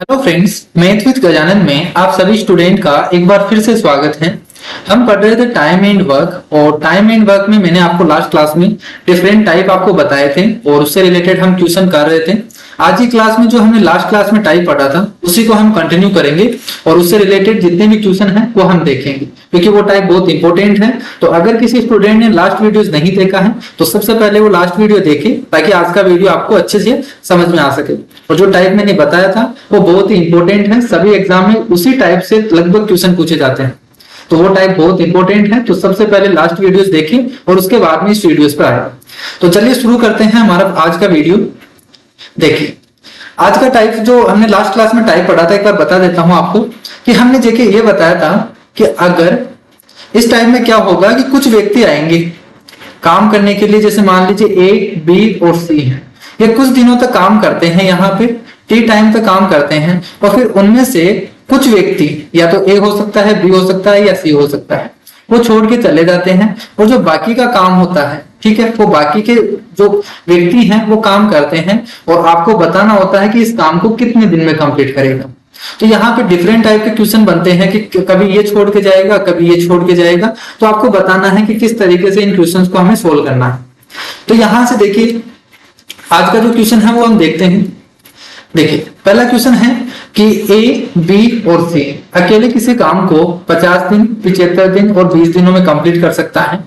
Hello friends, math with Gajanan में आप सभी स्टूडेंट का एक बार फिर से स्वागत है। हम पढ़ रहे थे टाइम एंड वर्क, और टाइम एंड वर्क में मैंने आपको लास्ट क्लास में डिफरेंट टाइप आपको बताए थे और उससे रिलेटेड हम क्वेश्चन कर रहे थे। आज की क्लास में जो हमने लास्ट क्लास में टाइप पढ़ा था उसी को हम कंटिन्यू करेंगे और उससे रिलेटेड जितने भी क्वेश्चन हैं वो हम देखेंगे, क्योंकि वो टाइप बहुत इंपॉर्टेंट है। तो अगर किसी स्टूडेंट ने लास्ट वीडियोस नहीं देखा है तो सबसे पहले वो लास्ट वीडियो देखे, ताकि आज का वीडियो आपको अच्छे से समझ में आ सके। और जो टाइप मैंने बताया था वो बहुत ही इंपॉर्टेंट है, सभी एग्जाम में उसी टाइप से लगभग क्वेश्चन पूछे जाते हैं, तो वो टाइप बहुत इंपॉर्टेंट है। तो सबसे पहले लास्ट वीडियोस देखें और उसके बाद में इस वीडियोस पर आए। तो चलिए शुरू करते हैं हमारा आज का वीडियो। देखिए, आज का टाइप जो हमने लास्ट क्लास में टाइप पढ़ा था, एक बार बता देता हूं आपको कि हमने देखिए ये बताया था कि अगर इस टाइम में क्या होगा कि कुछ व्यक्ति आएंगे काम करने के लिए, जैसे मान लीजिए ए, बी और सी है, ये कुछ दिनों तक काम करते हैं, यहाँ पे टी टाइम तक काम करते हैं, और फिर उनमें से कुछ व्यक्ति या तो ए हो सकता है, बी हो सकता है या सी हो सकता है, वो छोड़ के चले जाते हैं। और जो बाकी का काम होता है, ठीक है, वो बाकी के जो व्यक्ति हैं वो काम करते हैं और आपको बताना होता है कि इस काम को कितने दिन में कंप्लीट करेगा। तो यहाँ पे डिफरेंट टाइप के क्वेश्चन बनते हैं कि कभी ये छोड़ के जाएगा, कभी ये छोड़ के जाएगा, तो आपको बताना है कि किस तरीके से इन क्वेश्चंस को हमें सोल्व करना है। तो यहां से देखिए आज का जो क्वेश्चन है वो हम देखते हैं। देखिए, पहला क्वेश्चन है कि ए, बी और सी अकेले किसी काम को 50 दिन, 75 दिन और 20 दिनों में कंप्लीट कर सकता है।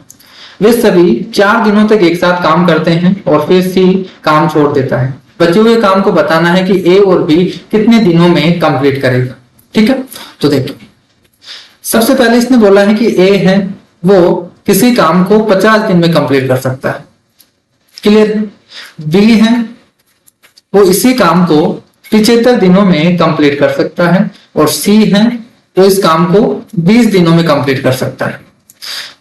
वे सभी 4 दिनों तक एक साथ काम करते हैं और फिर सी काम छोड़ देता है। बचे हुए काम को बताना है कि ए और बी कितने दिनों में कंप्लीट करेगा। ठीक है, तो देखिए सबसे पहले इसने बोला है कि ए है वो किसी काम को 50 दिन में कंप्लीट कर सकता है, क्लियर। बी है वो इसी काम को 75 दिनों में कंप्लीट कर सकता है, और सी है तो इस काम को 20 दिनों में कंप्लीट कर सकता है।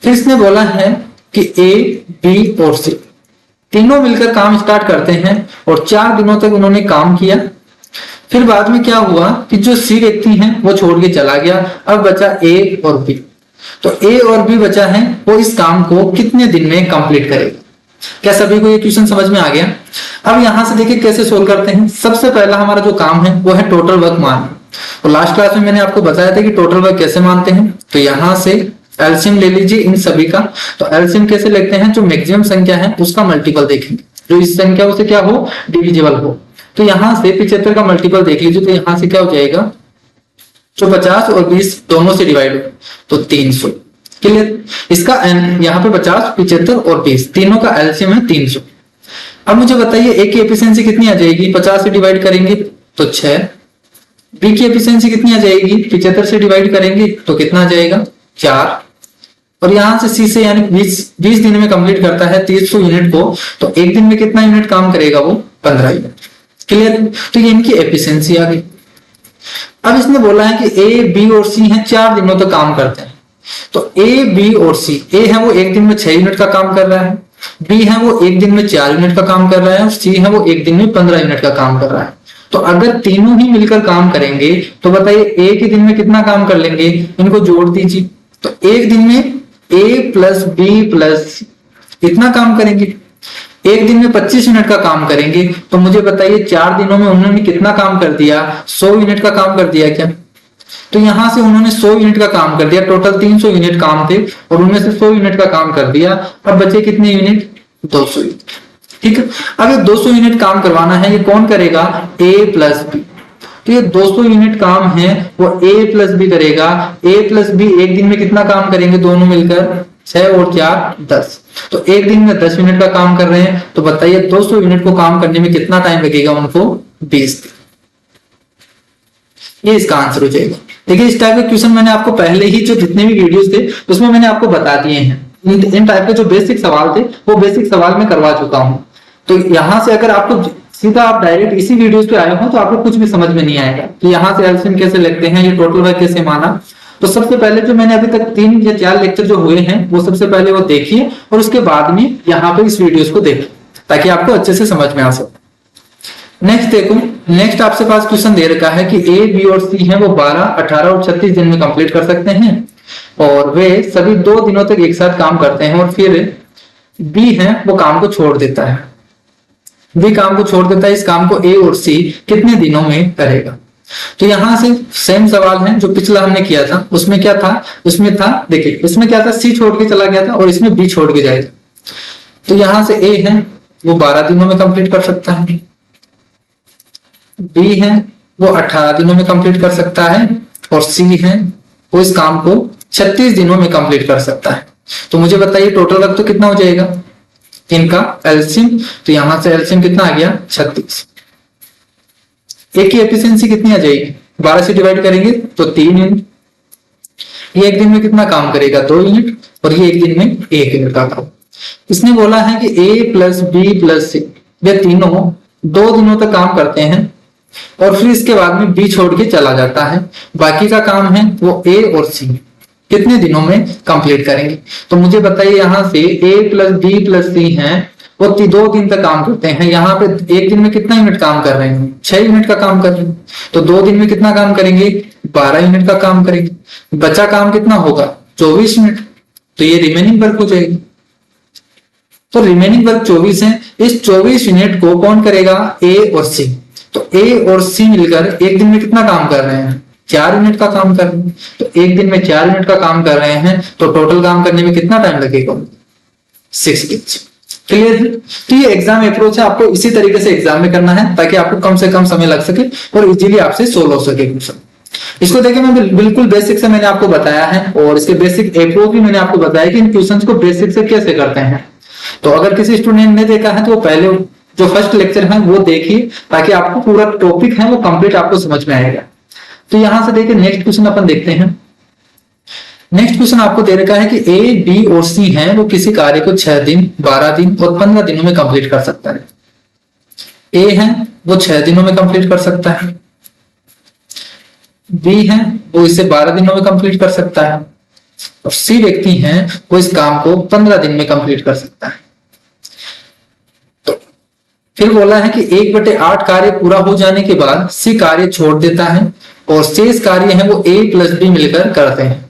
फिर इसने बोला है कि ए, बी और सी तीनों मिलकर काम स्टार्ट करते हैं और 4 दिनों तक उन्होंने काम किया। फिर बाद में क्या हुआ कि जो सी व्यक्ति है वो छोड़ के चला गया, अब बचा ए और बी। तो ए और बी बचा है, वो इस काम को कितने दिन में कंप्लीट करेगा। क्या सभी को ये क्वेश्चन समझ में आ गया? अब यहां से देखिए कैसे सोल्व करते हैं। सबसे पहला हमारा जो काम है वो है टोटल वर्क मान। और लास्ट क्लास में मैंने आपको बताया था कि टोटल वर्क कैसे मानते हैं। तो यहां से एलसीएम ले लीजिए इन सभी का। तो एलसीएम कैसे लेते हैं, जो मैक्सिमम संख्या है उसका मल्टीपल देखेंगे, जो इस संख्या से क्या हो, डिविजिबल हो। तो यहां से 75 का मल्टीपल देख लीजिए, तो यहां से क्या हो जाएगा, जो 50 और 20 दोनों से डिवाइड हो तो 300, क्लियर। इसका यहाँ पे 50, 75 और 20 तीनों का एलसीएम है 300। अब मुझे बताइए ए की एफिशिएंसी कितनी आ जाएगी, 50 से डिवाइड करेंगे तो 6। बी की एफिशिएंसी कितनी आ जाएगी, 75 से डिवाइड करेंगे तो कितना आ जाएगा, 4। और यहां से सी से यानी 20 दिन में कंप्लीट करता है 300 यूनिट को, तो एक दिन में कितना यूनिट काम करेगा, वो 15 यूनिट, क्लियर। तो ये इनकी एफिशिएंसी आ गई। अब इसने बोला है कि ए, बी और सी हैं 4 दिनों तक काम करते हैं। तो ए, बी और सी, ए है वो एक दिन में 6 यूनिट का काम कर रहा है, बी है वो एक दिन में 4 यूनिट का काम कर रहा है, और सी है वो एक दिन में 15 यूनिट का काम कर रहा है। तो अगर तीनों ही मिलकर काम करेंगे तो बताइए ए के दिन में कितना काम कर लेंगे, इनको जोड़ दीजिए। तो एक दिन में ए प्लस बी प्लस इतना काम करेंगे, एक दिन में 25 यूनिट का काम करेंगे। तो मुझे बताइए 4 दिनों में उन्होंने कितना काम कर दिया, 100 यूनिट का काम कर दिया क्या। तो यहां से उन्होंने 100 यूनिट का काम कर दिया, टोटल 300 यूनिट काम थे और उनमें से 100 यूनिट का काम कर दिया। अब बचे कितने यूनिट, 200 यूनिट, ठीक है। अब ये 200 यूनिट काम करवाना है, ये कौन करेगा, ए प्लस बी। तो ये 200 यूनिट काम है वो ए प्लस बी करेगा। ए प्लस बी एक दिन में कितना काम करेंगे दोनों मिलकर, 6 और 4 10। तो एक दिन में 10 यूनिट का काम कर रहे हैं। तो बताइए 200 यूनिट को काम करने में कितना टाइम लगेगा उनको, 20 दिन। ये इसका आंसर हो जाएगा। देखिए इस टाइप के क्वेश्चन मैंने आपको पहले ही जो जितने भी वीडियोस थे उसमें मैंने आपको बता दिए हैं। इन टाइप के जो बेसिक सवाल थे वो बेसिक सवाल मैं करवा चुका हूं। तो यहां से अगर आपको सीधा आप डायरेक्ट इसी वीडियोस पे आए हो तो आपको कुछ भी समझ में नहीं आएगा कि यहाँ से एलसीएम कैसे लगते हैं, ये टोटल वर्क कैसे माना। तो सबसे पहले जो मैंने अभी तक 3 या 4 लेक्चर जो हुए हैं वो सबसे पहले वो देखिए, और उसके बाद में यहाँ पे इस वीडियोस को देखिए ताकि आपको अच्छे से समझ में आ सके। नेक्स्ट देखो, नेक्स्ट आपसे पास क्वेश्चन दे रखा है कि ए, बी और सी है वो 12, 18 और 36 दिन में कंप्लीट कर सकते हैं, और वे सभी 2 दिनों तक एक साथ काम करते हैं, और फिर बी है वो काम को छोड़ देता है। बी काम को छोड़ देता है, इस काम को ए और सी कितने दिनों में करेगा। तो यहां से सेम सवाल है जो पिछला हमने किया था, उसमें क्या था, उसमें था देखिए, इसमें क्या था, सी छोड़ के चला गया था और इसमें बी छोड़ के जाएगा। तो यहां से ए है वो 12 दिनों में कंप्लीट कर सकता है, बी है वो 18 दिनों में कंप्लीट कर सकता है, और सी है वो इस काम को 36 दिनों में कंप्लीट कर सकता है। तो मुझे बताइए टोटल वक्त तो कितना हो जाएगा इनका एलसीएम। तो यहां से एलसीएम कितना आ गया 36। एक की एफिशिएंसी कितनी आ जाएगी, 12 से डिवाइड करेंगे तो 3 यूनिट। ये एक दिन में कितना काम करेगा 2 यूनिट, और ये एक दिन में 1 यूनिट का काम। इसने बोला है कि ए प्लस बी प्लस सी ये तीनों 2 दिनों तक काम करते हैं और फिर इसके बाद में बी छोड़ के चला जाता है। बाकी का काम है वो ए और सी कितने दिनों में कंप्लीट करेंगे। तो मुझे बताइए यहां से ए प्लस बी प्लस सी है वो 2 दिन तक काम करते हैं। यहाँ पे एक दिन में कितना यूनिट काम कर रहे हैं 6 यूनिट का काम कर रहे हैं। तो 2 दिन में कितना काम करेंगे 12 यूनिट का काम करेंगे। बचा काम कितना होगा 24 यूनिट। तो ये रिमेनिंग वर्क हो जाएगी। तो रिमेनिंग वर्क 24 है। इस 24 यूनिट को कौन करेगा ए और सी। तो ए और सी मिलकर एक दिन में कितना काम कर रहे हैं 4 यूनिट का काम कर रहे हैं। तो एक दिन में 4 यूनिट का काम कर रहे हैं तो टोटल काम करने में कितना टाइम लगेगा 6 डेज। क्लियर। तो ये एग्जाम अप्रोच है, आपको इसी तरीके से एग्जाम में करना है ताकि आपको कम से कम समय लग सके और इजीली आपसे सोल्व हो सके क्वेश्चन। इसको देखिए मैं बिल्कुल बेसिक से मैंने आपको बताया है और इसके बेसिक अप्रोच भी मैंने आपको बताया कि इन क्वेश्चंस को बेसिक से कैसे करते हैं। तो अगर किसी स्टूडेंट ने देखा है तो वो पहले जो फर्स्ट लेक्चर है वो देखिए ताकि आपको पूरा टॉपिक है वो कंप्लीट आपको समझ में आएगा। तो यहां से देखिए नेक्स्ट क्वेश्चन अपन देखते हैं। नेक्स्ट क्वेश्चन आपको दे रखा है कि ए बी और सी हैं वो किसी कार्य को 6 दिन 12 दिन और 15 दिनों में कंप्लीट कर सकता है। ए है वो 6 दिनों में कंप्लीट कर सकता है, बी है वो इसे 12 दिनों में कंप्लीट कर सकता है और सी व्यक्ति है वो इस काम को 15 दिन में कंप्लीट कर सकता है। तो फिर बोला है कि 1/8 कार्य पूरा हो जाने के बाद सी कार्य छोड़ देता है और शेष कार्य है वो ए प्लस बी मिलकर करते हैं।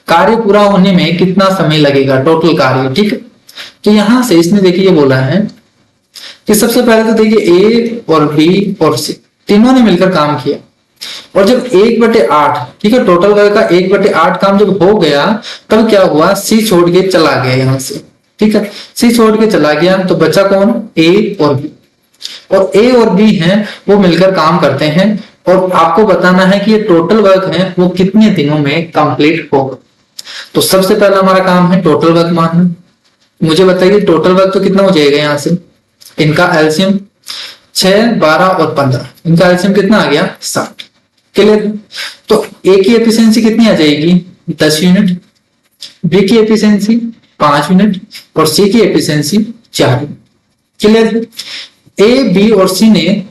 कार्य पूरा होने में कितना समय लगेगा टोटल कार्य। ठीक है। तो यहां से इसने देखिए ये बोला है कि सबसे पहले तो देखिए ए और बी और सी तीनों ने मिलकर काम किया और जब 1/8 ठीक है टोटल वर्क का 1/8 काम जब हो गया तब क्या हुआ सी छोड़ के चला गया यहां से। ठीक है। सी छोड़ के चला गया तो बचा कौन ए और बी, और ए और बी हैं वो मिलकर काम करते हैं और आपको बताना है कि ये टोटल वर्क है वो कितने दिनों में कंप्लीट होगा। तो सबसे पहला हमारा काम है टोटल वर्क मानना। मुझे बताइए टोटल वर्क तो कितना हो जाएगा यहां से इनका एलसीएम 6 12 और 15 इनका एलसीएम कितना आ गया 60। क्लियर। तो ए की एफिशिएंसी कितनी आ जाएगी 10 यूनिट, बी की एफिशिएंसी 5 यूनिट और सी की efficiency 4 unit. Clear. A B और सी ने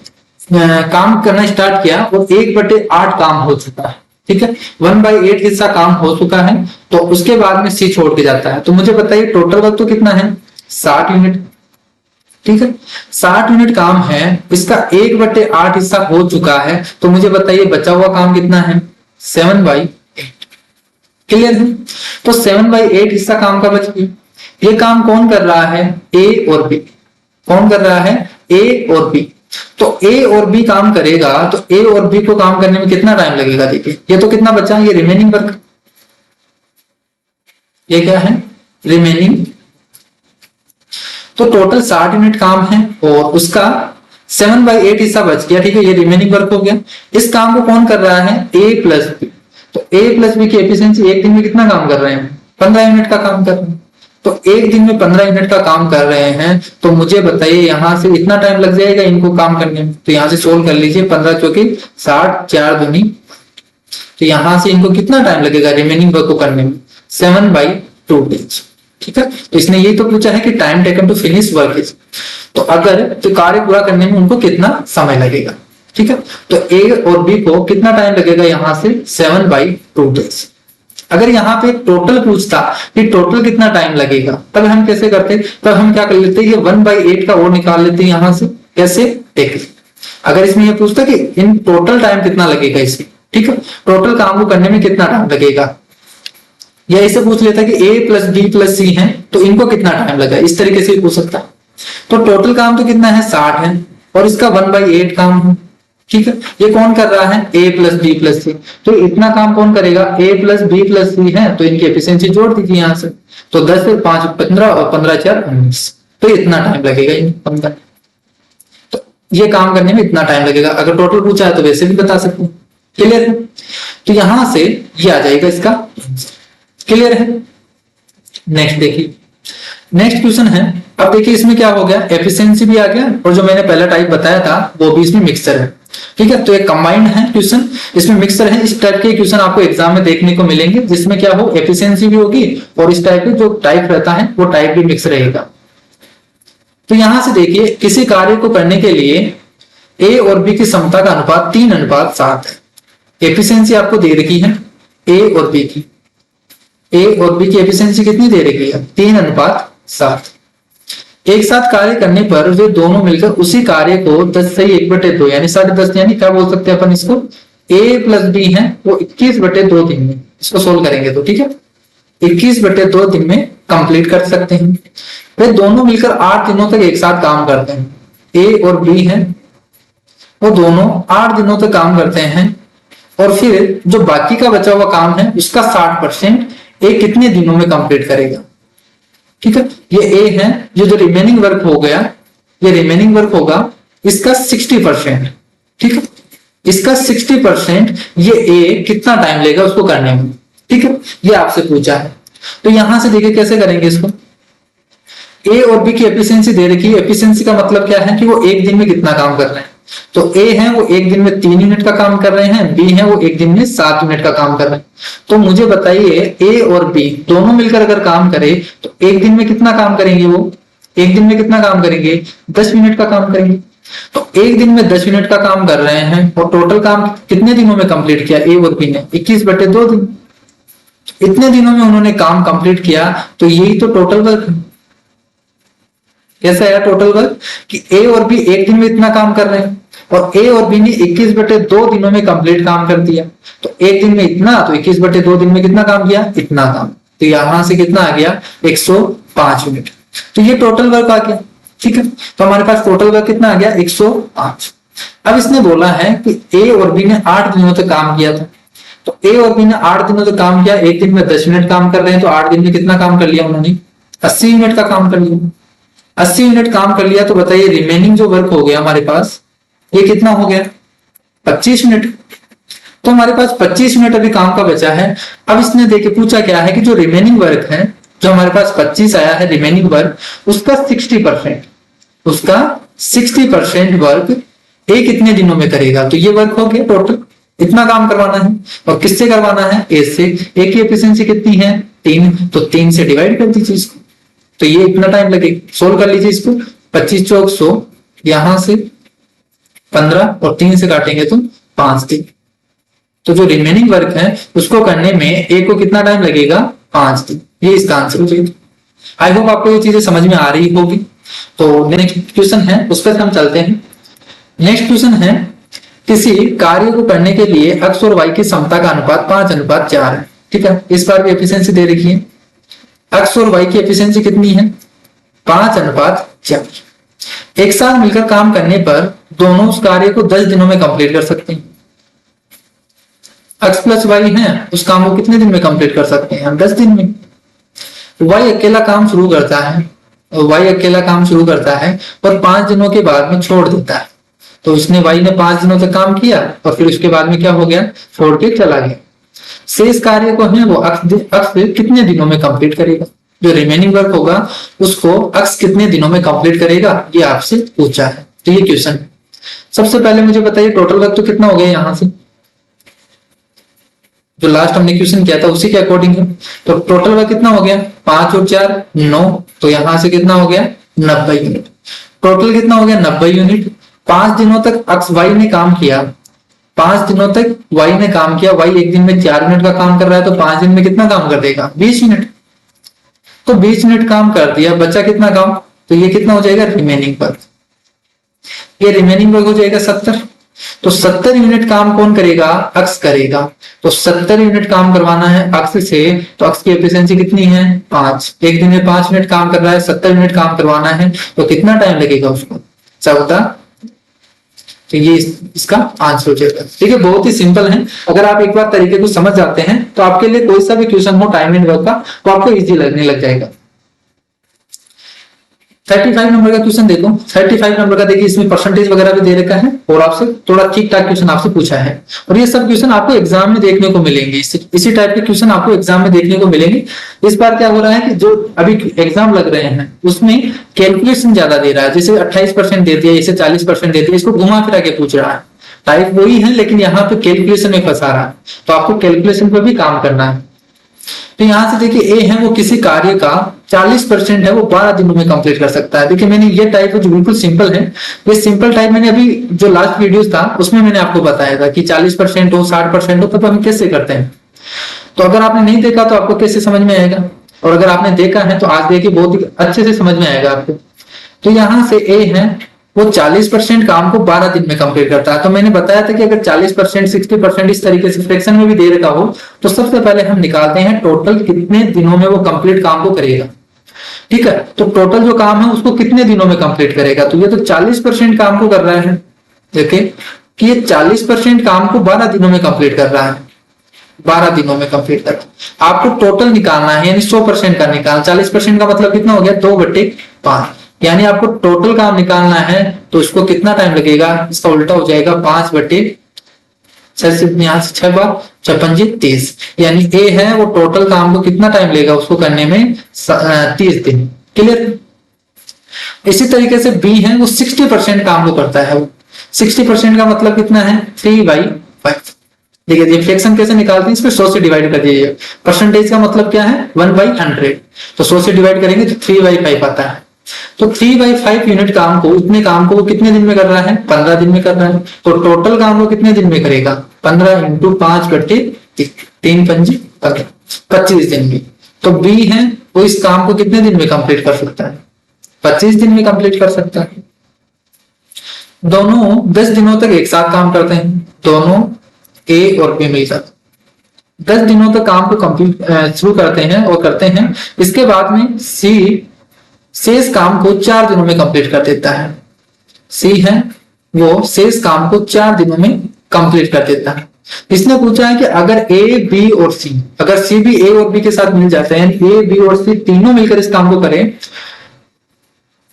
काम करना स्टार्ट किया और 1/8 काम हो चुका है। ठीक है। 1/8 हिस्सा काम हो चुका है तो उसके बाद में सी छोड़ के जाता है। तो मुझे बताइए टोटल वर्क तो कितना है 60 यूनिट। ठीक है। 60 यूनिट काम है, इसका 1/8 हिस्सा हो चुका है तो मुझे बताइए बचा हुआ काम कितना है 7/8। क्लियर है। तो 7/8 हिस्सा काम का बच गया। ये काम कौन कर रहा है ए और बी। कौन कर रहा है ए और बी। तो ए और बी काम करेगा तो ए और बी को काम करने में कितना टाइम लगेगा। देखिए ये तो कितना बचा ये रिमेनिंग वर्क, ये क्या है रिमेनिंग। तो टोटल 60 यूनिट काम है और उसका 7/8 हिस्सा बच गया। ठीक है। ये रिमेनिंग वर्क हो गया। इस काम को कौन कर रहा है ए प्लस बी। तो ए प्लस बी की एफिशिएंसी एक दिन में कितना काम कर रहे हैं 15 यूनिट का काम कर रहे हैं। तो एक दिन में 15 यूनिट का काम कर रहे हैं तो मुझे बताइए यहां से इतना टाइम लग जाएगा इनको काम करने में। तो यहां से सोल्व कर लीजिए 15 चौकी 60 4 दूनी। तो यहां से इनको कितना टाइम लगेगा रिमेनिंग वर्क को करने में 7/2 डेज। ठीक है। तो इसने ये तो पूछा है कि time taken to finish work is, तो अगर तो कार्य पूरा करने में उनको कितना समय लगेगा। ठीक है। तो ए और बी को कितना टाइम लगेगा यहां से 7/2 डेज। अगर यहाँ पे टोटल पूछता कि टोटल कितना टाइम लगेगा तब हम कैसे करते, तब हम क्या कर लेते ये 1/8 का और निकाल लेते हैं यहां से। कैसे देख, अगर इसमें ये पूछता कि इन टोटल टाइम कितना लगेगा इसमें। ठीक है। टोटल काम को करने में कितना टाइम लगेगा, या इसे पूछ लेता कि ए प्लस बी प्लस सी है तो इनको कितना टाइम लगा, इस तरीके से पूछ सकता। तो टोटल काम तो कितना है 60 है और इसका 1/8 काम है ठीक है, ये कौन कर रहा है, a प्लस बी प्लस सी, तो इतना काम कौन करेगा, a प्लस बी प्लस सी है, तो इनकी एफिशिएंसी जोड़ दीजिए यहाँ से, तो 10 से 5 15 और 15 4 19, तो इतना टाइम लगेगा इन 15, तो ये काम करने में इतना टाइम लगेगा। अगर टोटल पूछा है तो वैसे भी बता सकते हैं। क्लियर है, तो यहां से ये आ जाएगा इसका। क्लियर है, नेक्स्ट देखिए, नेक्स्ट क्वेश्चन है। अब देखिए इसमें क्या हो गया, एफिशिएंसी भी आ गया और जो मैंने पहला टाइप बताया था वो भी इसमें मिक्सचर है। ठीक है, तो एक कंबाइंड है क्वेश्चन, इसमें मिक्सचर है। इस टाइप के क्वेश्चन आपको एग्जाम में देखने को मिलेंगे जिसमें क्या हो, एफिशिएंसी भी होगी और इस टाइप के जो टाइप रहता है वो टाइप भी मिक्स रहेगा। तो यहां से देखिए, किसी कार्य को करने के लिए ए और बी की क्षमता का अनुपात 3:7 है। एफिशिएंसी आपको दे रखी है ए और बी की, ए और बी की एफिशिएंसी कितनी दे रखी है, 3:7। एक साथ कार्य करने पर वे दोनों मिलकर उसी कार्य को 10/1/2 यानी 10.5 यानी क्या बोल सकते हैं अपन इसको, ए प्लस बी है वो 21/2 दिन में इसको सोल्व करेंगे तो ठीक है 21/2 दिन में कंप्लीट कर सकते हैं। वे दोनों मिलकर 8 दिनों तक एक साथ काम करते हैं। ए और बी है वो दोनों 8 दिनों तक काम करते हैं और फिर जो बाकी का बचा हुआ काम है उसका 60% ए कितने दिनों में कंप्लीट करेगा। ठीक है, ये ए है, ये जो रिमेनिंग वर्क हो गया, ये रिमेनिंग वर्क होगा इसका 60%। ठीक है, इसका 60% ये ए कितना टाइम लेगा उसको करने में। ठीक है, ये आपसे पूछा है, तो यहां से देखिए कैसे करेंगे इसको। ए और बी की एफिशिएंसी दे रखी है, एफिशिएंसी का मतलब क्या है कि वो एक दिन में कितना काम कर रहे हैं। तो ए है वो एक दिन में 3 यूनिट का काम कर रहे हैं, बी है वो एक दिन में 7 यूनिट का काम कर रहे हैं। तो मुझे बताइए ए और बी दोनों मिलकर अगर काम करे तो एक दिन में कितना काम करेंगे, वो एक दिन में कितना काम करेंगे, 10 यूनिट का काम करेंगे। तो एक दिन में 10 यूनिट का काम कर रहे हैं और टोटल काम कितने दिनों में कंप्लीट किया ए और बी ने, 21/2 दिन। इतने दिनों में उन्होंने काम कंप्लीट किया, तो यही तो टोटल वर्क है। कैसा है टोटल वर्क कि ए और बी एक दिन में इतना काम कर रहे हैं और ए और बी ने 21/2 दिनों में कंप्लीट काम कर दिया। तो एक दिन में इतना, तो 21/2 दिन में कितना काम किया, इतना काम। तो यहां से कितना आ गया, 105 यूनिट। तो ये टोटल वर्क आ गया। ठीक है, तो हमारे पास टोटल वर्क कितना आ गया, 105। अब इसने बोला है कि ए और बी ने 8 दिनों तक काम किया था। तो ए और बी ने 8 दिनों तक काम किया, एक दिन में 10 मिनट काम कर रहे हैं, तो 8 दिन में कितना काम कर लिया उन्होंने, 80 यूनिट का काम कर लिया। 80 यूनिट काम कर लिया, तो बताइए रिमेनिंग जो वर्क हो गया हमारे पास ये कितना हो गया, 25 मिनट। तो हमारे पास 25 मिनट अभी काम का बचा है। अब इसने देखे पूछा क्या है कि जो रिमेनिंग वर्क है, जो हमारे पास 25 आया है रिमेनिंग वर्क, उसका 60% वर्क ए कितने दिनों में करेगा। तो ये वर्क हो गया टोटल, इतना काम करवाना है और किससे करवाना है, ए से। ए की एफिशिएंसी कितनी है, 3, तो 3 से डिवाइड कर दीजिए इसको, तो ये इतना टाइम लगेगा। सोल्व कर लीजिए इसको, 25 चौक 100, यहां से 15 और 3 से काटेंगे तो 5 दिन। तो जो रिमेनिंग वर्क है उसको करने में ए को कितना टाइम लगेगा, 5 दिन। ये इसका आंसर हो जाएगा। आई होप आपको ये चीजें समझ में आ रही होगी। तो नेक्स्ट क्वेश्चन है उस पर हम चलते हैं। नेक्स्ट क्वेश्चन है, किसी कार्य को करने के लिए x और y की क्षमता का अनुपात 5:4 है। ठीक है, इस बार भी एफिशिएंसी दे रखी है। x और y की एफिशिएंसी कितनी है, 5:4। एक साथ मिलकर काम करने पर दोनों उस कार्य को 10 दिनों में कंप्लीट कर सकते हैं। x प्लस y है, उस काम को कितने दिन में कंप्लीट कर सकते हैं हम, 10 दिन में। y अकेला काम शुरू करता है, y अकेला काम शुरू करता है और 5 दिनों के बाद में छोड़ देता है। तो उसने y ने 5 दिनों तक काम किया और फिर उसके बाद में क्या हो गया, छोड़ के चला गया। शेष कार्य को है वो x कितने दिनों में कंप्लीट करेगा, जो रिमेनिंग वर्क होगा उसको x कितने दिनों में कंप्लीट करेगा, ये आपसे पूछा है। तो ये क्वेश्चन है। सबसे पहले मुझे बताइए टोटल वर्क तो कितना हो गया, यहां से जो लास्ट हमने क्वेश्चन किया था उसी के अकॉर्डिंग है। तो टोटल वर्क कितना हो गया, 5 और 4 9, तो यहां से कितना हो गया, 90 यूनिट। टोटल कितना हो गया, 90 यूनिट। 5 दिनों तक x y ने काम किया, 5 दिनों तक y ने काम किया। y एक दिन में 4 मिनट का काम कर रहा है, तो 5 दिन में कितना काम कर देगा, 20 मिनट। तो 20 मिनट काम कर दिया, बचा कितना काम, तो ये कितना हो जाएगा, रिमेनिंग वर्क। ये रिमेनिंग वर्क हो जाएगा 70। तो 70 यूनिट काम कौन करेगा, x करेगा। तो 70 यूनिट काम करवाना है x से, तो x की एफिशिएंसी कितनी है, 5। एक दिन में 5 मिनट काम कर रहा है, 70 यूनिट काम करवाना है, तो कितना टाइम लगेगा उसको, 14 तो ये इसका आंसर हो जाएगा। ठीक है, बहुत ही सिंपल है। अगर आप एक बार तरीके को समझ जाते हैं तो आपके लिए कोई सा भी क्वेश्चन हो टाइम एंड वर्क का वो आपको इजी लगने लग जाएगा। 35 नंबर का क्वेश्चन देखो। 35 नंबर का देखिए, इसमें परसेंटेज वगैरह भी दे रखा है और आपसे थोड़ा ठीक ठाक क्वेश्चन आपसे पूछा है, और ये सब क्वेश्चन आपको एग्जाम में देखने को मिलेंगे। इसी टाइप के क्वेश्चन आपको एग्जाम में देखने को मिलेंगे। इस बार क्या हो रहा है कि जो अभी एग्जाम लग रहे हैं उसमें कैलकुलेशन ज्यादा दे रहा है, जैसे 28% दे दिया, जैसे 40% दे दिया, इसको घुमा फिरा के पूछ रहा है। टाइप वही है लेकिन यहाँ पे कैलकुलेशन में फंसा रहा है, तो आपको कैलकुलेशन पर भी काम करना है। तो यहां से देखिए ए है वो किसी कार्य का 40% है वो 12 दिनों में कंप्लीट कर सकता है। देखिए मैंने ये टाइप जो बिल्कुल सिंपल है, ये सिंपल टाइप मैंने अभी जो लास्ट वीडियो था उसमें मैंने आपको बताया था कि 40% हो 60% हो तब हम कैसे करते हैं। तो अगर आपने नहीं देखा तो आपको कैसे समझ में आएगा, और अगर आपने देखा है तो आज देखिए बहुत ही अच्छे से समझ में आएगा आपको। तो यहाँ से ए है वो 40% काम को 12 दिन में कंप्लीट करता है। तो मैंने बताया था कि अगर 40% 60% इस तरीके से फ्रैक्शन में भी दे रखा हो तो सबसे पहले हम निकालते हैं टोटल कितने दिनों में वो कंप्लीट काम को करेगा। ठीक है, तो टोटल जो काम है उसको कितने दिनों में कंप्लीट करेगा, तो ये तो 40% काम को कर रहा है। देखिए कि ये 40% काम को 12 दिनों में कंप्लीट कर रहा है, 12 दिनों में कंप्लीट कर रहा है। आपको टोटल निकालना है, यानी 100% का निकालना। 40% का मतलब कितना हो गया, 2/5, यानी आपको टोटल काम निकालना है तो इसको कितना टाइम लगेगा, इसका उल्टा हो जाएगा 5/6 से यहां से 6 बार 6×5 = 30, यानी ए है वो टोटल काम को कितना टाइम लेगा उसको करने में 30 दिन। क्लियर। इसी तरीके से बी है वो 60% काम को करता है। 60% का मतलब कितना है 3/5। देखिए फ्रैक्शन कैसे निकालते हैं, इसमें 100 से डिवाइड कर दीजिए। परसेंटेज का मतलब क्या है 1/100, तो 100 से डिवाइड करेंगे तो 3/5 आता है। तो 3/5 यूनिट काम को, इतने काम को वो कितने दिन में कर रहा है, 15 दिन में कर रहा है। तो टोटल काम वो कितने दिन में करेगा, 15 × 5/3 15 25 दिन में। तो बी है वो इस काम को कितने दिन में कंप्लीट कर सकता है, 25 दिन में कंप्लीट कर सकता है। दोनों 10 दिनों तक एक साथ काम करते हैं, दोनों ए और बी मिलकर 10 दिनों तक काम को कंप्लीट शुरू करते हैं और करते हैं। इसके बाद में सी शेष काम को 4 दिनों में कंप्लीट कर देता है। सी है वो शेष काम को 4 दिनों में कंप्लीट कर देता है। इसने पूछा है कि अगर ए बी और सी, अगर सी भी ए और बी के साथ मिल जाते हैं, ए बी और सी तीनों मिलकर इस काम को करें,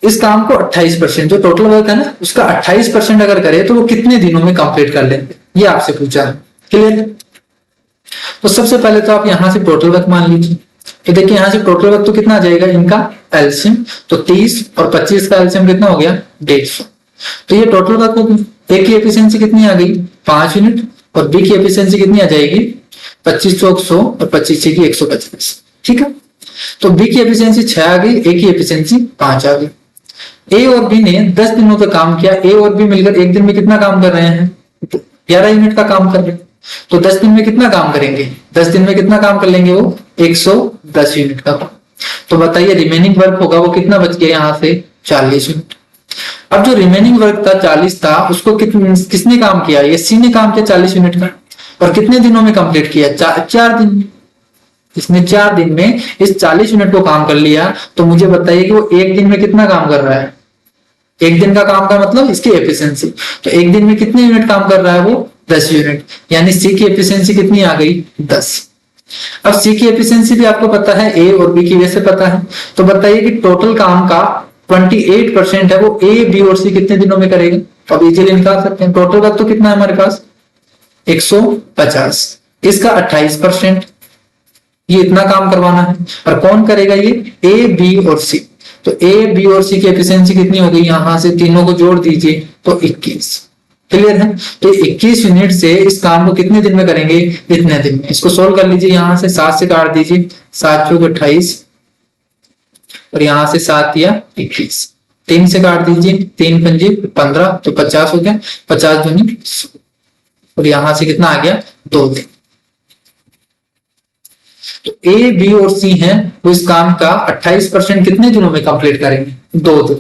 इस काम को 28%, जो टोटल वर्क है ना उसका 28% अगर करे तो वो कितने दिनों में कंप्लीट कर लेंगे, ये आपसे पूछा है। क्लियर। तो सबसे पहले तो आप यहां से टोटल वर्क मान लीजिए। तो देखिए यहां से टोटल वर्क तो कितना आ जाएगा इनका एलसीएम, तो 30 और 25 का एलसीएम कितना हो गया 150। तो ये टोटल वर्क होगी। ए की एफिशिएंसी कितनी आ गई 5 यूनिट, और बी की एफिशिएंसी कितनी आ जाएगी 25 चौक 100 और 25 की 150। ठीक है, तो बी की एफिशिएंसी 6 आ गई, ए की एफिशिएंसी 5 आ गई। ए और बी ने 10 दिनों तक काम किया। ए और बी मिलकर एक दिन में कितना काम कर रहे हैं 11 यूनिट का काम कर रहे हैं। तो 10 दिन में कितना काम करेंगे, 10 दिन में कितना काम कर लेंगे वो 110 यूनिट का। तो बताइए रिमेनिंग वर्क होगा वो कितना बच गया यहाँ से 40 यूनिट। अब जो रिमेनिंग वर्क था 40 था उसको किसने काम किया, ये सी ने काम किया 40 यूनिट का, और कितने दिनों में कंप्लीट किया 4 दिन में। इसने 4 दिन में इस 40 यूनिट को काम कर लिया। तो मुझे बताइए कि वो एक दिन में कितना काम कर रहा है, एक दिन का काम का मतलब इसकी एफिशिएंसी। तो एक दिन में कितने यूनिट काम कर रहा है वो 10 यूनिट, यानी सी की एफिशिएंसी कितनी आ गई 10। अब सी की एफिशिएंसी भी आपको पता है, ए और बी की वैसे पता है। तो बताइए कि टोटल काम का 28% है वो ए बी और सी कितने दिनों में करेगा। तो अब इजीली निकाल सकते हैं। टोटल वर्क तो कितना है हमारे पास 150, इसका 28%, ये इतना काम करवाना है। और कौन करेगा ये ए बी और सी। तो ए बी और सी की एफिशिएंसी कितनी हो गई, यहां से तीनों को जोड़ दीजिए तो 21। क्लियर है। तो 21 यूनिट से इस काम को कितने दिन में करेंगे, इतने दिन में। इसको सोल्व कर लीजिए, यहां से 7 से काट दीजिए, 7 चौक 28 और यहां से 7 या 21, 3 से काट दीजिए, 3 पंजे 15, तो 50 हो गया, 50 दूनी 100, और यहां से कितना आ गया 2 दिन। तो ए बी और सी हैं वो इस काम का 28% कितने दिनों में कंप्लीट करेंगे 2 दिन।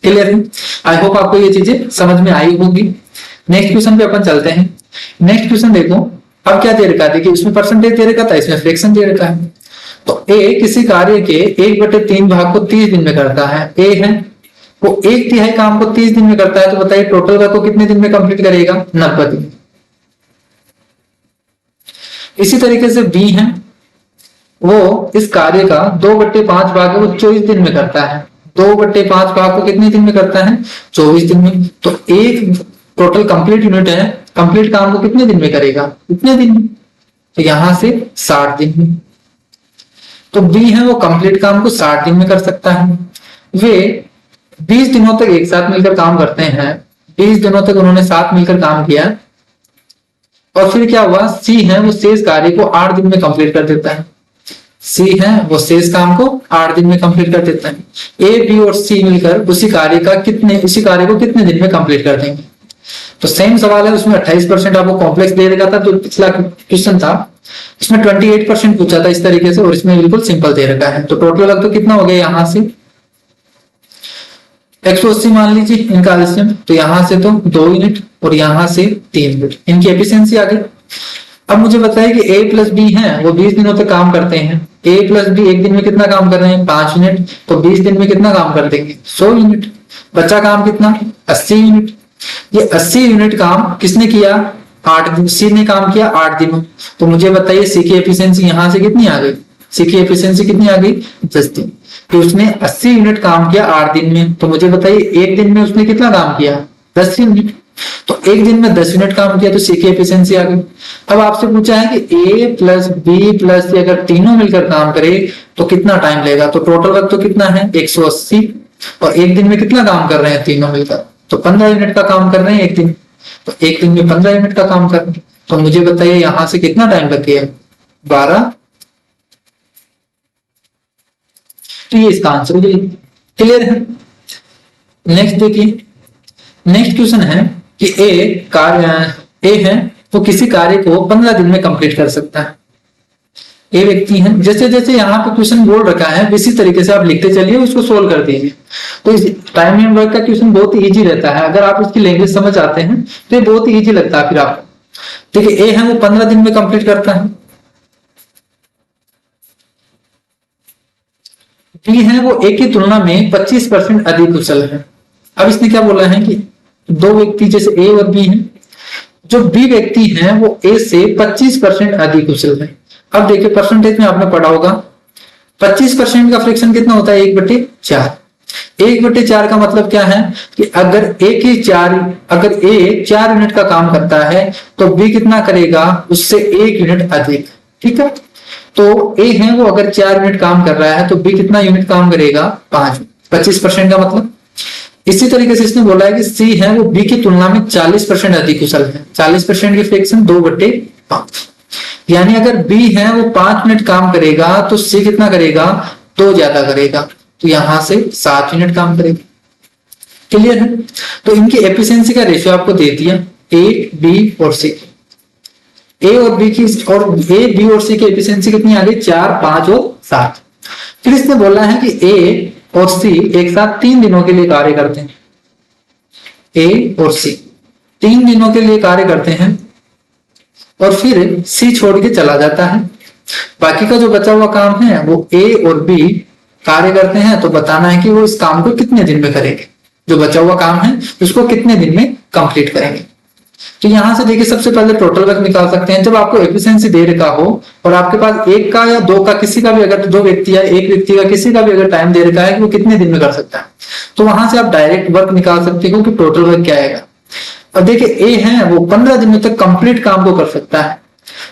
क्लियर है। आई होप आपको ये चीजें समझ में आई होगी। नेक्स्ट क्वेश्चन पे अपन चलते हैं। नेक्स्ट क्वेश्चन देखो, अब क्या दे रखा है, देखिए इसमें परसेंटेज दे रखा था, इसमें फ्रैक्शन दे रखा है। तो ए किसी कार्य के 1/3 भाग को 30 दिन में करता है, ए है, वो 1/3 काम को 30 दिन में करता है, तो बताइए टोटल वर्क को कितने दिन में कंप्लीट करेगा? 90 दिन। इसी तरीके से बी है, वो इस कार्य का 2/5 भाग है वो 24 दिन में करता है। 2/5 भाग को कितने दिन में करता है? 24 दिन में। तो एक टोटल कंप्लीट यूनिट है, कंप्लीट काम को कितने दिन में करेगा? कितने दिन में? तो यहां से 60 दिन में। तो बी है वो कंप्लीट काम को 60 दिन में कर सकता है। वे 20 दिनों तक एक साथ मिलकर काम करते हैं। 20 दिनों तक उन्होंने साथ मिलकर काम किया, और फिर क्या हुआ? सी है वो शेष कार्य को 8 दिन में कंप्लीट कर देता है। सी है वो शेष काम को 8 दिन में कंप्लीट कर देता है। ए, बी और सी मिलकर उसी कार्य को कितने दिन में कंप्लीट कर देंगे? तो सेम सवाल है, उसमें 28% आपको कॉम्प्लेक्स दे रखा था, तो पिछला क्वेश्चन था इसमें 28% पूछा था इस तरीके से, और इसमें बिल्कुल सिंपल दे रखा है। तो टोटल वर्क तो कितना हो गया यहां से? 180 मान लीजिए इनका एलसीएम, तो यहां से तो 2 यूनिट और यहां से 3 यूनिट, इनकी एफिशिएंसी आ गई। अब मुझे बताइए कि ए प्लस बी है वो 20 दिनों तक काम करते हैं। ए प्लस बी एक दिन में कितना काम कर रहे हैं? 5 यूनिट। तो 20 दिन में कितना काम कर देंगे? 100 यूनिट। बचा काम कितना? 80 यूनिट। ये 80 यूनिट काम किसने किया? 8 दिन। सी ने काम किया 8 दिनों। तो मुझे बताइए सी की एफिशिएंसी यहां से कितनी आ गई? सी की एफिशिएंसी कितनी आ गई? 10 दिन। तो उसने 80 यूनिट काम किया 8 दिन में। तो मुझे बताइए एक दिन में उसने कितना काम किया? 10 यूनिट। तो एक दिन में 10 यूनिट काम किया, तो सी की एफिशिएंसी आ गई। अब आपसे पूछा है कि ए प्लस बी प्लस सी अगर तीनों मिलकर काम करे तो कितना टाइम लेगा? तो टोटल वर्क तो कितना है? 180। और एक दिन में कितना काम कर रहे हैं तीनों मिलकर? तो 15 यूनिट का काम कर रहे हैं एक दिन। तो एक दिन में 15 यूनिट का काम कर रहे हैं। तो मुझे बताइए यहां से कितना टाइम लग गया? 12। तो ये इसका आंसर हो जाएगा। क्लियर है? नेक्स्ट देखिए, नेक्स्ट क्वेश्चन है कि ए है वो किसी कार्य को 15 दिन में कंप्लीट कर सकता है। ए व्यक्ति है, जैसे जैसे यहाँ पे क्वेश्चन बोल रखा है इसी तरीके से आप लिखते चलिए, उसको सोल्व कर दीजिए। तो इस टाइम एंड वर्क का क्वेश्चन बहुत ही इजी रहता है, अगर आप इसकी लैंग्वेज समझ आते हैं तो ये बहुत ही इजी लगता है फिर आपको। देखिए ए है वो 15 दिन में कंप्लीट करता है। बी है वो ए की तुलना में 25% अधिक कुशल है। अब इसने क्या बोला है कि दो व्यक्ति जैसे ए और बी हैं, जो बी व्यक्ति है वो ए से 25% अधिक कुशल है। अब देखिए परसेंटेज में आपने पढ़ा होगा 25% का फ्रैक्शन कितना होता है? 1/4। 1/4 का मतलब क्या है कि अगर ए 4 यूनिट का काम करता है तो बी कितना करेगा? उससे 1 यूनिट अधिक। ठीक है, तो ए है वो अगर 4 यूनिट काम कर रहा है तो बी कितना यूनिट काम करेगा? 5। 25% का मतलब। इसी तरीके से इसने बोला है कि सी है वो बी की तुलना में 40% अधिक कुशल है। 40% की फ्रैक्शन 2/5, यानी अगर बी है वो 5 मिनट काम करेगा तो सी कितना करेगा? 2 ज्यादा करेगा, तो यहां से 7 यूनिट काम करेगा। क्लियर है? तो इनकी एफिशिएंसी का रेशियो आपको दे दिया, ए, बी और सी। ए और बी की और ए, बी और सी की एफिशिएंसी कितनी आ गई? 4, 5 और 7। फिर इसने बोला है कि ए और सी एक साथ 3 दिनों के लिए कार्य करते हैं। ए और सी 3 दिनों के लिए कार्य करते हैं और फिर सी छोड़ के चला जाता है। बाकी का जो बचा हुआ काम है वो ए और बी कार्य करते हैं, तो बताना है कि वो इस काम को कितने दिन में करेंगे। जो बचा हुआ काम है उसको कितने दिन में कंप्लीट करेंगे। तो यहां से देखिए सबसे पहले टोटल वर्क निकाल सकते हैं। जब आपको एफिशिएंसी दे रखा हो और आपके पास एक का या दो का किसी का भी, अगर 2 व्यक्ति या एक व्यक्ति का किसी का भी अगर टाइम दे रखा है कि वो कितने दिन में कर सकता है, तो वहां से आप डायरेक्ट वर्क निकाल सकते हो कि टोटल वर्क क्या आएगा। और देखिए ए है वो 15 दिनों तक कंप्लीट काम को कर सकता है।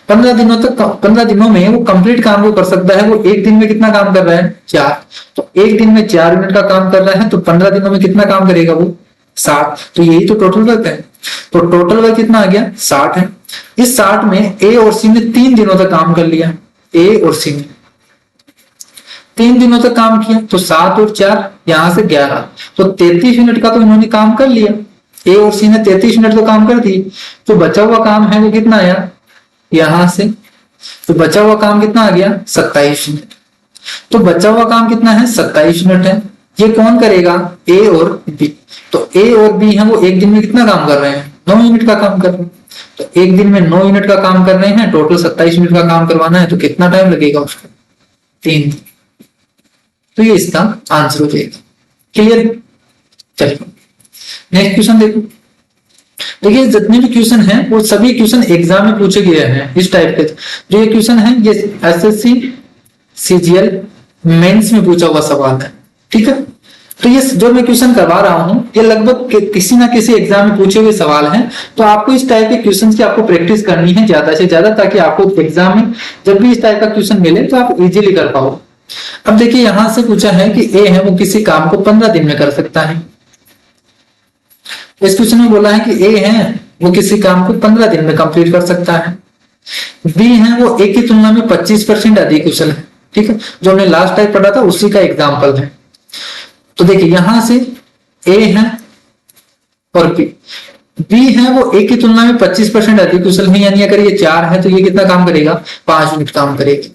15 दिनों में वो कंप्लीट काम को कर सकता है। वो एक दिन में कितना काम कर रहा है? 4। तो एक दिन में 4 यूनिट का काम कर रहा है, तो 15 दिनों में कितना काम करेगा वो? 60। तो यही तो टोटल वर्क है। तो टोटल वर्क कितना आ गया? 60 है। इस 60 में ए और सी ने 3 दिनों तक काम कर लिया। ए और सी ने 3 दिनों तक काम किया, तो 7 और 4 यहां से 11, तो 33 यूनिट का तो इन्होंने काम कर लिया। ए और सी ने 33 यूनिट तो काम कर दी। तो बचा हुआ काम है वो कितना आया? यहां से तो बचा हुआ काम कितना आ गया? 27 यूनिट। तो बचा हुआ काम कितना है? 27 यूनिट है। ये कौन करेगा? ए और बी। तो ए और बी है वो एक दिन में कितना काम कर रहे हैं? 9 यूनिट का काम कर रहे हैं। तो एक दिन में 9 यूनिट का काम कर रहे हैं, टोटल 27 यूनिट का काम करवाना है, तो कितना टाइम लगेगा उसका? 3 दिन। तो ये इसका आंसर हो जाएगा। क्लियर? चलिए नेक्स्ट क्वेश्चन देखो। देखिए जितने भी क्वेश्चन हैं वो सभी क्वेश्चन एग्जाम में पूछे गए हैं इस टाइप के। जो ये क्वेश्चन है ये एसएससी सीजीएल मेंस में पूछा हुआ सवाल है, ठीक है। तो ये जो मैं क्वेश्चन करवा रहा हूं ये लगभग किसी ना किसी एग्जाम में पूछे हुए सवाल हैं। तो आपको इस टाइप के क्वेश्चंस की आपको प्रैक्टिस करनी है ज्यादा से ज्यादा, ताकि आपको एग्जाम में जब भी इस टाइप का क्वेश्चन मिले तो आप इजीली कर पाओ। अब देखिए यहां से पूछा है कि ए है वो किसी काम को 15 दिन में कर सकता है। इस क्वेश्चन में बोला है कि ए है वो किसी काम को 15 दिन में कंप्लीट कर सकता है। बी है वो ए की तुलना में 25% अधिक कुशल है, ठीक है। जो हमने लास्ट टाइम पढ़ा था उसी का एग्जाम्पल है। तो देखिए यहां से ए है और बी है वो ए की तुलना में 25% अधिक कुशल है, यानी अगर ये 4 है तो ये कितना काम करेगा, 5 यूनिट काम करेगी।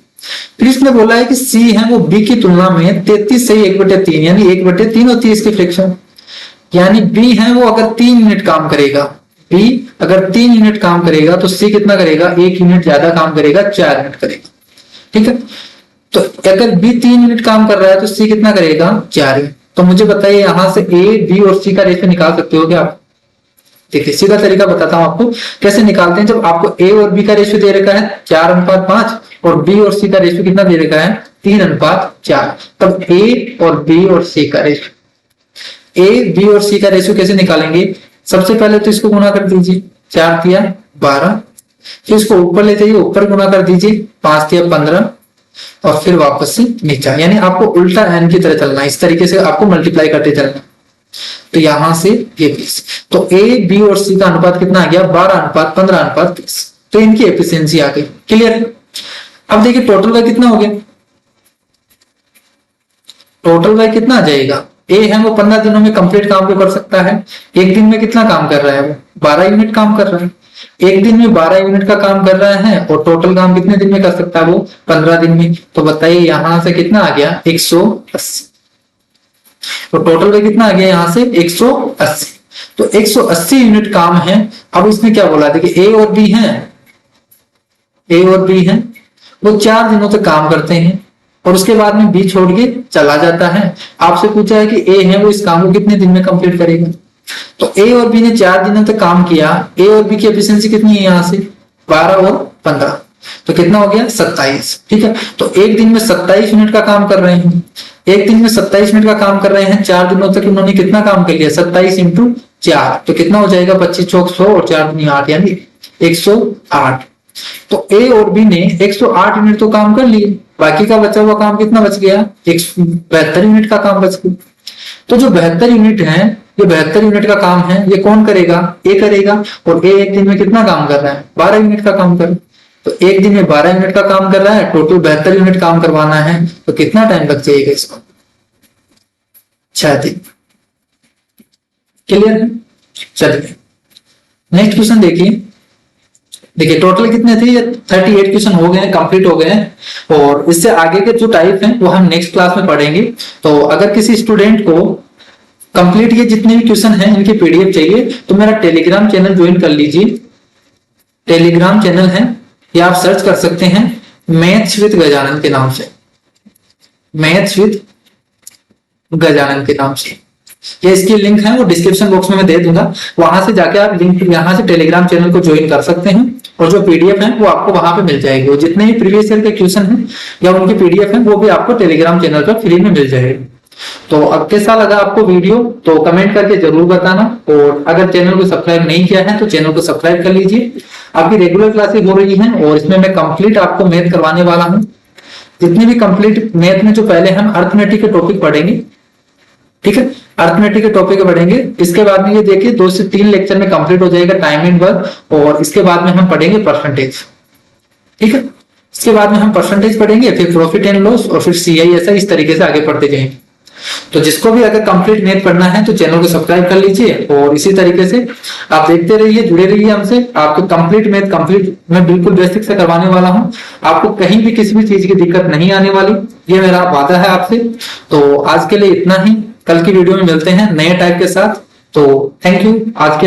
फिर इसने बोला है कि सी है वो बी की तुलना में 33 से 1/3 यानी 1/3 और 30 की फ्रैक्शन, यानी बी है वो अगर 3 यूनिट काम करेगा, बी अगर 3 यूनिट काम करेगा तो सी कितना करेगा, 1 यूनिट ज्यादा काम करेगा, 4 यूनिट करेगा, ठीक है। तो अगर बी 3 यूनिट काम कर रहा है तो सी कितना करेगा, 4 यूनिट। तो मुझे बताइए यहां से ए बी और सी का रेशियो निकाल सकते हो क्या आप? देखिए सीधा तरीका बताता हूं आपको कैसे निकालते हैं। जब आपको ए और बी का रेशियो दे रखा है 4:5 और बी और सी का रेशियो कितना दे रखा है, 3:4, तब ए और बी और सी का रेशियो, ए बी और सी का रेशियो कैसे निकालेंगे? सबसे पहले तो इसको गुना कर दीजिए, 4 तिया 12, फिर इसको ऊपर ले जाइए, ऊपर गुना कर दीजिए, 5 तिया 15 और फिर वापस से नीचे, यानी आपको उल्टा एन की तरह चलना है, इस तरीके से आपको मल्टीप्लाई करते चलना। तो यहां से ये 20, तो ए बी और सी का अनुपात कितना आ गया, 12:15:20। तो इनकी एफिशिएंसी आ गई, क्लियर। अब देखिए टोटल वाई कितना हो गया, टोटल वाई कितना आ जाएगा, ए है वो 15 दिनों में कंप्लीट काम को कर सकता है, एक दिन में कितना काम कर रहा है, वो 12 यूनिट काम कर रहा है, एक दिन में 12 यूनिट का काम कर रहा है और टोटल काम कितने दिन में कर सकता है, वो 15 दिन में। तो बताइए यहां से कितना आ गया, 180। तो टोटल में कितना आ गया यहां से 180। तो 180 यूनिट काम है। अब इसने क्या बोला, देखिए ए और बी है, ए और बी है वो 4 दिनों तक काम करते हैं और उसके बाद में बी छोड़ के चला जाता है। आपसे पूछा है कि ए है वो इस काम को कितने दिन में कंप्लीट करेगा। तो ए और बी ने 4 दिनों तक काम किया, ए और बी की एफिशिएंसी कितनी है यहां से, 12 और 15, तो कितना हो गया 27, ठीक है। तो एक दिन में 27 मिनट का काम कर रहे हैं, एक दिन में 27 मिनट का काम कर रहे हैं, 4 दिनों तक उन्होंने कितना काम कर लिया, 27 × 4, तो कितना हो जाएगा 25 चौक 100 और 4 दूनी 8 यानी 108। तो ए और बी ने 108 यूनिट तो काम कर लिए, बाकी का बचा हुआ काम कितना बच गया, 72 यूनिट का काम बच गया। तो जो 72 यूनिट है, ये 72 यूनिट का काम है, ये कौन करेगा, ए करेगा। और ए एक दिन में कितना काम कर रहा है, 12 यूनिट का काम कर रहा है। तो एक दिन में 12 यूनिट का काम कर रहा है, टोटल 72 यूनिट काम करवाना है, तो कितना टाइम लग जाएगा इसको, 6 दिन। क्लियर है। चलिए नेक्स्ट क्वेश्चन देखिए। देखिए टोटल कितने थे, ये 38 क्वेश्चन हो गए हैं, कंप्लीट हो गए हैं और इससे आगे के जो टाइप हैं वो हम नेक्स्ट क्लास में पढ़ेंगे। तो अगर किसी स्टूडेंट को कंप्लीट ये जितने भी क्वेश्चन हैं इनकी पीडीएफ चाहिए तो मेरा टेलीग्राम चैनल ज्वाइन कर लीजिए। टेलीग्राम चैनल है, या आप सर्च कर सकते हैं मैथ्स विद गजानन के नाम से, मैथ्स विद गजानन के नाम से। ये इसकी लिंक है वो डिस्क्रिप्शन बॉक्स में मैं दे दूंगा, वहां से जाके आप लिंक यहां से टेलीग्राम चैनल को ज्वाइन कर सकते हैं और जो पीडीएफ है वो आपको वहां पे मिल जाएगी। और जितने भी प्रीवियस ईयर के क्वेश्चन हैं या उनकी पीडीएफ है वो भी आपको टेलीग्राम चैनल पर फ्री में मिल जाएगी। तो अब कैसा लगा आपको वीडियो तो कमेंट करके जरूर बताना, और अगर चैनल को सब्सक्राइब नहीं किया है तो चैनल को सब्सक्राइब कर लीजिए। आपकी रेगुलर क्लासेस हो रही हैं और इसमें मैं कंप्लीट आपको मैथ करवाने वाला हूँ। जितने भी कंप्लीट मैथ में जो पहले हम अर्थमेटिक के टॉपिक पढ़ेंगे, ठीक है, अर्थमेटिक के टॉपिक पढ़ेंगे, इसके बाद में ये देखिए 2 से 3 लेक्चर में कंप्लीट हो जाएगा टाइम एंड वर्क, और इसके बाद में हम पढ़ेंगे परसेंटेज, ठीक है। इसके बाद में हम परसेंटेज पढ़ेंगे, फिर प्रॉफिट एंड लॉस और फिर CISI, इस तरीके से आगे पढ़ते जाएंगे। तो जिसको भी अगर कंप्लीट मैथ पढ़ना है तो चैनल को सब्सक्राइब कर लीजिए और इसी तरीके से आप देखते रहिए, जुड़े रहिए हमसे। आपको कंप्लीट मैथ कंप्लीट मैं बिल्कुल बेसिक से करवाने वाला हूं, आपको कहीं भी किसी भी चीज की दिक्कत नहीं आने वाली, ये मेरा वादा है आपसे। तो आज के लिए इतना ही, कल की वीडियो में मिलते हैं नए टाइप के साथ। तो थैंक यू। आज के